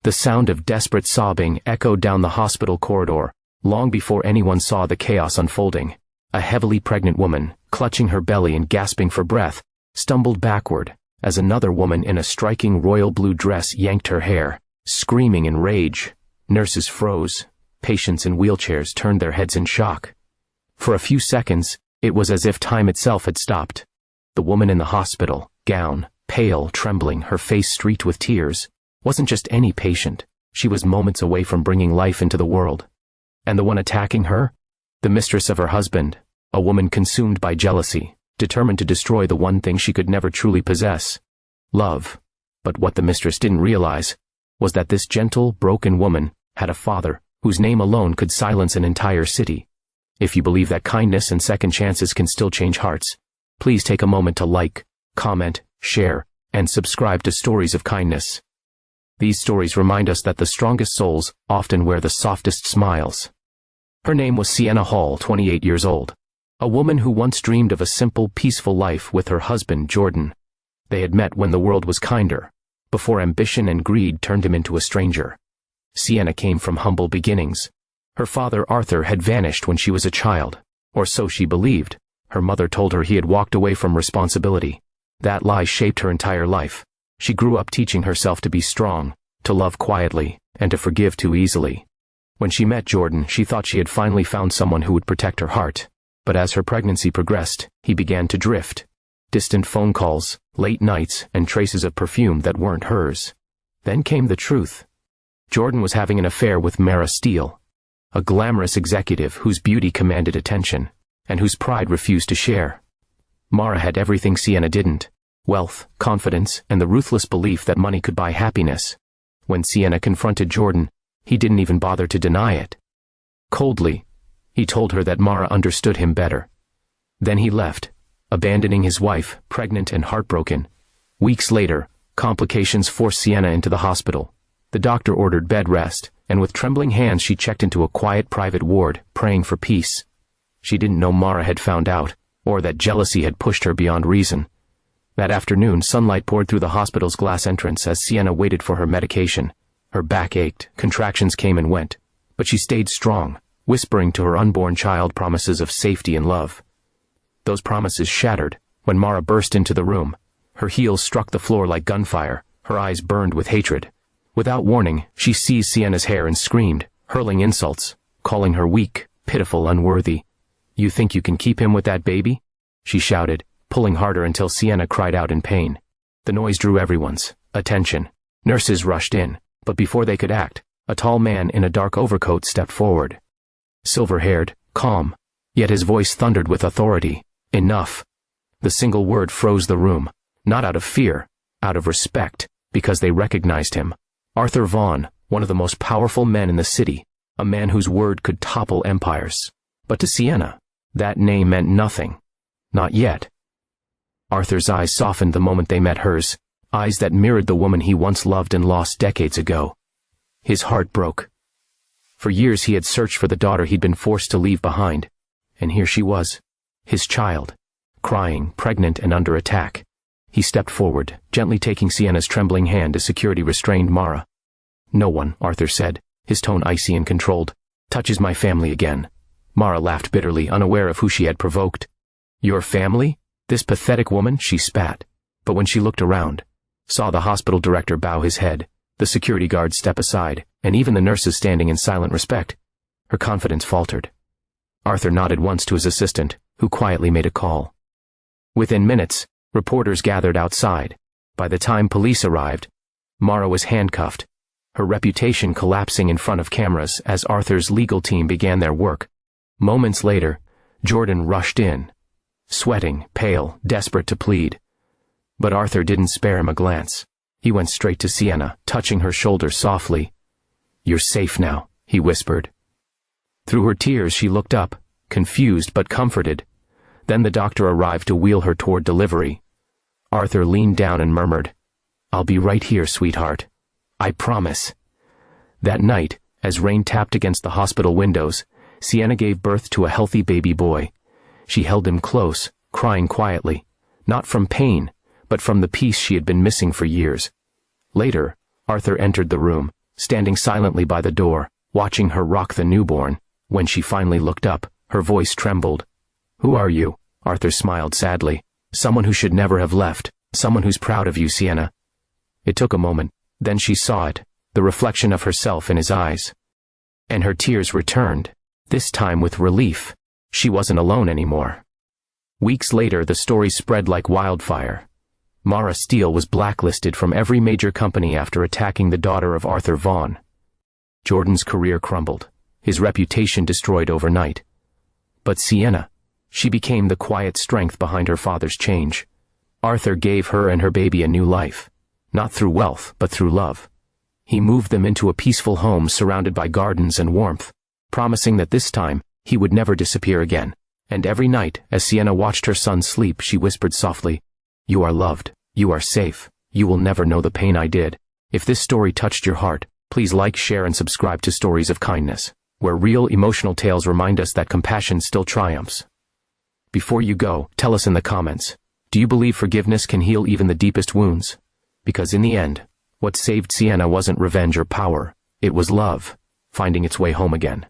The sound of desperate sobbing echoed down the hospital corridor, long before anyone saw the chaos unfolding. A heavily pregnant woman, clutching her belly and gasping for breath, stumbled backward, as another woman in a striking royal blue dress yanked her hair, screaming in rage. Nurses froze. Patients in wheelchairs turned their heads in shock. For a few seconds, it was as if time itself had stopped. The woman in the hospital, gown, pale, trembling, her face streaked with tears, wasn't just any patient. She was moments away from bringing life into the world. And the one attacking her? The mistress of her husband, a woman consumed by jealousy, determined to destroy the one thing she could never truly possess: love. But what the mistress didn't realize was that this gentle, broken woman had a father whose name alone could silence an entire city. If you believe that kindness and second chances can still change hearts, please take a moment to like, comment, share, and subscribe to Stories of Kindness. These stories remind us that the strongest souls often wear the softest smiles. Her name was Sienna Hall, 28 years old, a woman who once dreamed of a simple, peaceful life with her husband, Jordan. They had met when the world was kinder, before ambition and greed turned him into a stranger. Sienna came from humble beginnings. Her father, Arthur, had vanished when she was a child, or so she believed. Her mother told her he had walked away from responsibility. That lie shaped her entire life. She grew up teaching herself to be strong, to love quietly, and to forgive too easily. When she met Jordan, she thought she had finally found someone who would protect her heart. But as her pregnancy progressed, he began to drift. Distant phone calls, late nights, and traces of perfume that weren't hers. Then came the truth. Jordan was having an affair with Mara Steele, a glamorous executive whose beauty commanded attention, and whose pride refused to share. Mara had everything Sienna didn't: wealth, confidence, and the ruthless belief that money could buy happiness. When Sienna confronted Jordan, he didn't even bother to deny it. Coldly, he told her that Mara understood him better. Then he left, abandoning his wife, pregnant and heartbroken. Weeks later, complications forced Sienna into the hospital. The doctor ordered bed rest, and with trembling hands she checked into a quiet private ward, praying for peace. She didn't know Mara had found out, or that jealousy had pushed her beyond reason. That afternoon, sunlight poured through the hospital's glass entrance as Sienna waited for her medication. Her back ached, contractions came and went, but she stayed strong, whispering to her unborn child promises of safety and love. Those promises shattered when Mara burst into the room. Her heels struck the floor like gunfire, her eyes burned with hatred. Without warning, she seized Sienna's hair and screamed, hurling insults, calling her weak, pitiful, unworthy. "You think you can keep him with that baby?" she shouted, pulling harder until Sienna cried out in pain. The noise drew everyone's attention. Nurses rushed in, but before they could act, a tall man in a dark overcoat stepped forward. Silver-haired, calm, yet his voice thundered with authority. Enough. The single word froze the room, not out of fear, out of respect, because they recognized him. Arthur Vaughan, one of the most powerful men in the city, a man whose word could topple empires. But to Sienna, that name meant nothing. Not yet. Arthur's eyes softened the moment they met hers, eyes that mirrored the woman he once loved and lost decades ago. His heart broke. For years he had searched for the daughter he'd been forced to leave behind, and here she was, his child, crying, pregnant and under attack. He stepped forward, gently taking Sienna's trembling hand as security restrained Mara. "No one," Arthur said, his tone icy and controlled, "touches my family again." Mara laughed bitterly, unaware of who she had provoked. "Your family? This pathetic woman?" she spat. But when she looked around, saw the hospital director bow his head, the security guards step aside, and even the nurses standing in silent respect, her confidence faltered. Arthur nodded once to his assistant, who quietly made a call. Within minutes, reporters gathered outside. By the time police arrived, Mara was handcuffed, her reputation collapsing in front of cameras as Arthur's legal team began their work. Moments later, Jordan rushed in, sweating, pale, desperate to plead. But Arthur didn't spare him a glance. He went straight to Sienna, touching her shoulder softly. "You're safe now," he whispered. Through her tears she looked up, confused but comforted. Then the doctor arrived to wheel her toward delivery. Arthur leaned down and murmured, "I'll be right here, sweetheart. I promise." That night, as rain tapped against the hospital windows, Sienna gave birth to a healthy baby boy. She held him close, crying quietly, not from pain, but from the peace she had been missing for years. Later, Arthur entered the room, standing silently by the door, watching her rock the newborn. When she finally looked up, her voice trembled. "Who are you?" Arthur smiled sadly. "Someone who should never have left. Someone who's proud of you, Sienna." It took a moment. Then she saw it, the reflection of herself in his eyes. And her tears returned, this time with relief. She wasn't alone anymore. Weeks later, the story spread like wildfire. Mara Steele was blacklisted from every major company after attacking the daughter of Arthur Vaughan. Jordan's career crumbled, his reputation destroyed overnight. But Sienna, she became the quiet strength behind her father's change. Arthur gave her and her baby a new life, not through wealth, but through love. He moved them into a peaceful home surrounded by gardens and warmth, promising that this time he would never disappear again. And every night, as Sienna watched her son sleep, she whispered softly, "You are loved, you are safe, you will never know the pain I did." If this story touched your heart, please like, share, and subscribe to Stories of Kindness, where real emotional tales remind us that compassion still triumphs. Before you go, tell us in the comments, do you believe forgiveness can heal even the deepest wounds? Because in the end, what saved Sienna wasn't revenge or power, it was love, finding its way home again.